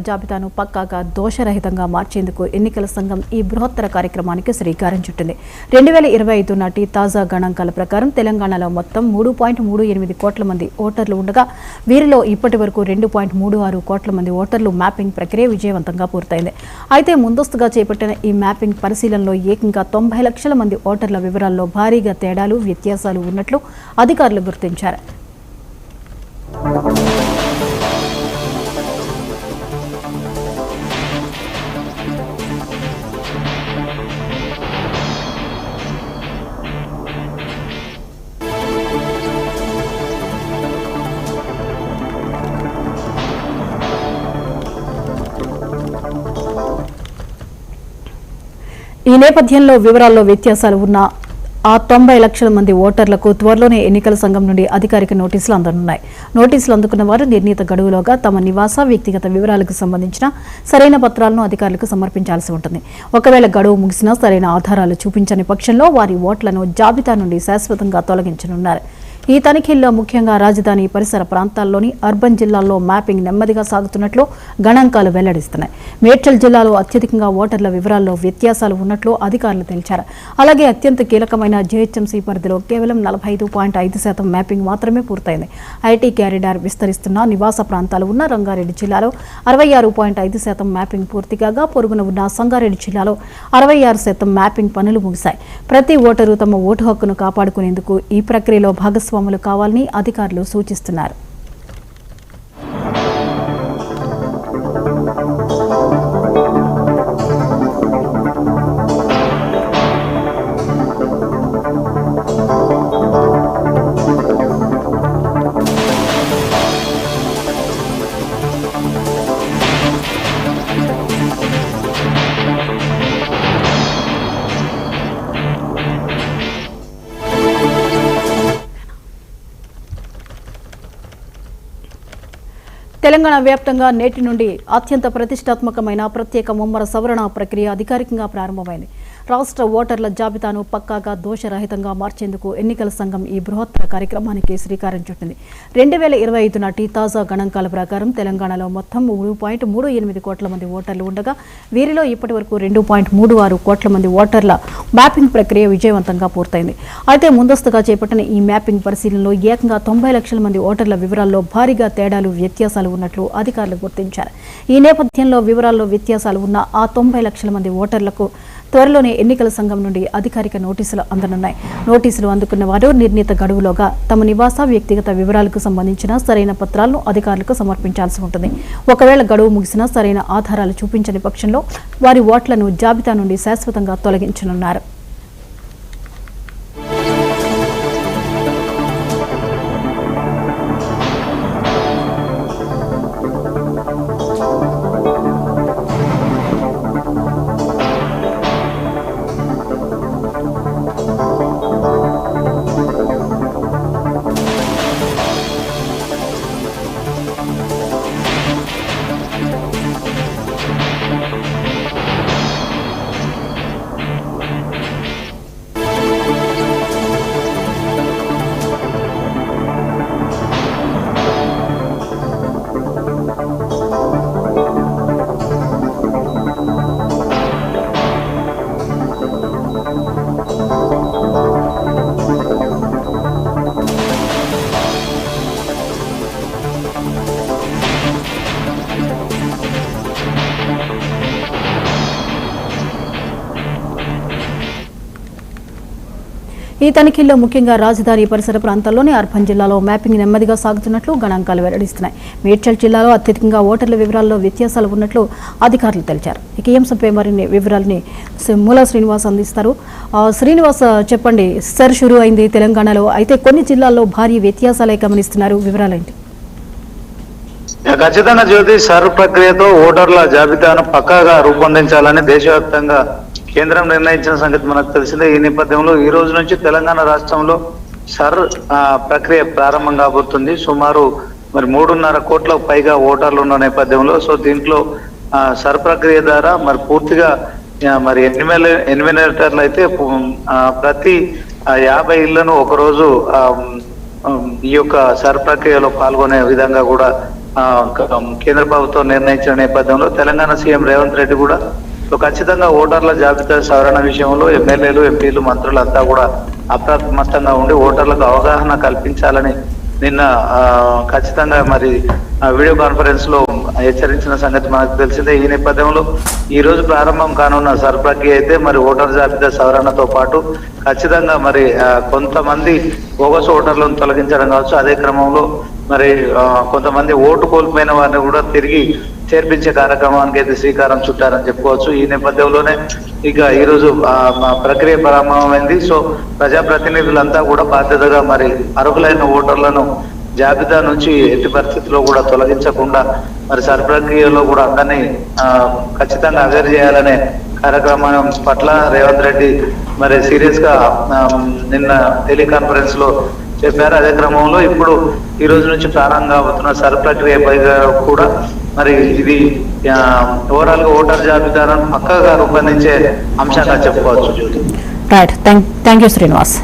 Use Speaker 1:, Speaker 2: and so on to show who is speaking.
Speaker 1: జాబితాను పక్కాగా దోషరహితంగా మార్చేందుకు ఎన్నికల సంఘం ఈ బృహత్తర కార్యక్రమానికి శ్రీకారం చుట్టింది. 2025 నాటి తాజా గణాంకాల ప్రకారం తెలంగాణలో మొత్తం 3.38 కోట్ల మంది ఓటర్లు ఉండగా వీరిలో ఇప్పటి వరకు 2.36 కోట్ల మంది ఓటర్లు మ్యాపింగ్ ప్రక్రియ విజయవంతంగా పూర్తయింది. అయితే ముందస్తుగా చేపట్టిన ఈ మ్యాపింగ్ పరిశీలనలో ఏకంగా 90 లక్షల మంది ఓటర్ల వివరాల్లో భారీగా తేడాలు, వ్యత్యాసాలు ఉన్నట్లు అధికారులు గుర్తించారు. ఈ నేపథ్యంలో వివరాల్లో వ్యత్యాసాలు ఉన్న ఆ 90 లక్షల మంది ఓటర్లకు త్వరలోనే ఎన్నికల సంఘం నుండి అధికారిక నోటీసులు అందనున్నాయి. నోటీసులు అందుకున్న వారు నిర్ణీత గడువులోగా తమ నివాస, వ్యక్తిగత వివరాలకు సంబంధించిన సరైన పత్రాలను అధికారులకు సమర్పించాల్సి ఉంటుంది. ఒకవేళ గడువు ముగిసినా సరైన ఆధారాలు చూపించని పక్షంలో వారి ఓట్లను జాబితా నుండి శాశ్వతంగా తొలగించనున్నారు. ఈ తనిఖీల్లో ముఖ్యంగా రాజధాని పరిసర ప్రాంతాల్లోని అర్బన్ జిల్లాల్లో మ్యాపింగ్ నెమ్మదిగా సాగుతున్నట్లు గణాంకాలు వెల్లడిస్తున్నాయి. మేడ్చల్ జిల్లాలో అత్యధికంగా ఓటర్ల వివరాల్లో వ్యత్యాసాలు ఉన్నట్లు అధికారులు తెలిపారు. అలాగే అత్యంత కీలకమైన జీహెచ్ఎంసీ పరిధిలో కేవలం 45.5% మ్యాపింగ్ మాత్రమే పూర్తయింది. ఐటీ క్యారిడార్ విస్తరిస్తున్న నివాస ప్రాంతాలు ఉన్న రంగారెడ్డి జిల్లాలో 66.5% మ్యాపింగ్ పూర్తి కాగా పొరుగున ఉన్న సంగారెడ్డి జిల్లాలో 66% మ్యాపింగ్ పనులు ముగిశాయి. ప్రతి ఓటరు తమ ఓటు హక్కును కాపాడుకునేందుకు ఈ ప్రక్రియలో భాగస్వాములు కావాలని అధికారులు సూచిస్తున్నారు. తెలంగాణ వ్యాప్తంగా నేటి నుండి అత్యంత ప్రతిష్టాత్మకమైన ప్రత్యేక ముమ్మర సవరణ ప్రక్రియ అధికారికంగా ప్రారంభమైంది. రాష్ట్ర ఓటర్ల జాబితాను పక్కాగా దోషరహితంగా మార్చేందుకు ఎన్నికల సంఘం ఈ బృహత్తర కార్యక్రమానికి శ్రీకారం చుట్టింది. 2025 నాటి తాజా గణాంకాల ప్రకారం తెలంగాణలో మొత్తం 3.38 కోట్ల మంది ఓటర్లు ఉండగా వీరిలో ఇప్పటి వరకు 2.36 కోట్ల మంది ఓటర్ల మ్యాపింగ్ ప్రక్రియ విజయవంతంగా పూర్తయింది. అయితే ముందస్తుగా చేపట్టిన ఈ మ్యాపింగ్ పరిశీలనలో ఏకంగా 90 లక్షల మంది ఓటర్ల వివరాల్లో భారీగా తేడాలు, వ్యత్యాసాలు ఉన్నట్లు అధికారులు గుర్తించారు. ఈ నేపథ్యంలో వివరాల్లో వ్యత్యాసాలు ఉన్న ఆ 90 లక్షల మంది ఓటర్లకు త్వరలోనే ఎన్నికల సంఘం నుండి అధికారిక నోటీసులు అందనున్నాయి. నోటీసులు అందుకున్న వారు నిర్ణీత గడువులోగా తమ నివాస, వ్యక్తిగత వివరాలకు సంబంధించిన సరైన పత్రాలను అధికారులకు సమర్పించాల్సి ఉంటుంది. ఒకవేళ గడువు ముగిసినా సరైన ఆధారాలు చూపించని పక్షంలో వారి ఓట్లను జాబితా నుండి శాశ్వతంగా తొలగించనున్నారు. ఈ తనిఖీల్లో ముఖ్యంగా రాజధాని పరిసర ప్రాంతాల్లోని అర్బన్ జిల్లాలో మ్యాపింగ్ నెమ్మదిగా సాగుతున్నట్లు గణాంకాలు వెల్లడిస్తున్నాయి. మేడ్చల్ జిల్లాలో అత్యధికంగా ఓటర్ల వివరాల్లో వ్యత్యాసాలు ఉన్నట్లు అధికారులు తెలిపారు. ఇక ఈ అంశంపై మరిన్ని వివరాలని మూల శ్రీనివాస్ అందిస్తారు. శ్రీనివాస్, చెప్పండి. సర్ షురూ అయింది తెలంగాణలో, అయితే కొన్ని జిల్లాల్లో భారీ వ్యత్యాసాలే గమనిస్తున్నారు, వివరాలేంటి?
Speaker 2: ఖచ్చితంగా జ్యోతి, సర్ ప్రక్రియతో ఓటర్ల జాబితాను పక్కాగా రూపొందించాలని దేశవ్యాప్తంగా కేంద్రం నిర్ణయించిన సంగతి మనకు తెలిసిందే. ఈ నేపథ్యంలో ఈ రోజు నుంచి తెలంగాణ రాష్ట్రంలో సర్ ప్రక్రియ ప్రారంభం కాబోతుంది. సుమారు 3.5 కోట్లకు పైగా ఓటర్లు ఉన్న నేపథ్యంలో దీంట్లో సర్ ప్రక్రియ ద్వారా పూర్తిగా ఎన్వినేటర్లు అయితే ప్రతి 50 ఇళ్లను ఒకరోజు ఈ యొక్క సర్ ప్రక్రియలో పాల్గొనే విధంగా కూడా కేంద్ర ప్రభుత్వం నిర్ణయించిన నేపథ్యంలో తెలంగాణ సీఎం రేవంత్ రెడ్డి కూడా సో ఖచ్చితంగా ఓటర్ల జాబితా సవరణ విషయంలో ఎమ్మెల్యేలు, ఎంపీలు, మంత్రులంతా కూడా అప్రమత్తంగా ఉండి ఓటర్లకు అవగాహన కల్పించాలని నిన్న ఖచ్చితంగా మరి వీడియో కాన్ఫరెన్స్ లో హెచ్చరించిన సంగతి మనకు తెలిసిందే. ఈ నేపథ్యంలో ఈ రోజు ప్రారంభం కానున్న సర్ ప్రక్రియ అయితే మరి ఓటర్ జాబితా సవరణతో పాటు ఖచ్చితంగా మరి కొంతమంది బోగస్ ఓటర్లను తొలగించడం కావచ్చు, అదే క్రమంలో మరి కొంతమంది ఓటు కోల్పోయిన వారిని కూడా తిరిగి చేర్పించే కార్యక్రమానికి అయితే శ్రీకారం చుట్టారని చెప్పుకోవచ్చు. ఈ నేపథ్యంలోనే ఇక ఈ రోజు ప్రక్రియ ప్రారంభమైంది. సో ప్రజాప్రతినిధులంతా కూడా బాధ్యతగా మరి అర్హులైన ఓటర్లను జాబితా నుంచి ఎట్టి పరిస్థితుల్లో కూడా తొలగించకుండా మరి సర్ ప్రక్రియలో కూడా అందరినీ ఖచ్చితంగా అవేర్ చేయాలనే కార్యక్రమం పట్ల రేవంత్ రెడ్డి మరి సీరియస్ గా నిన్న టెలికాన్ఫరెన్స్ లో చెప్పారు. అదే క్రమంలో ఇప్పుడు ఈ రోజు నుంచి ప్రారంభంగా అవుతున్న సర్ ప్రక్రియ పైగా కూడా మరి ఇది ఓవరాల్ గా ఓటర్ జాబితాను పక్కగా రూపొందించే అంశంగా చెప్పుకోవచ్చు.
Speaker 1: Right, thank you Srinivas.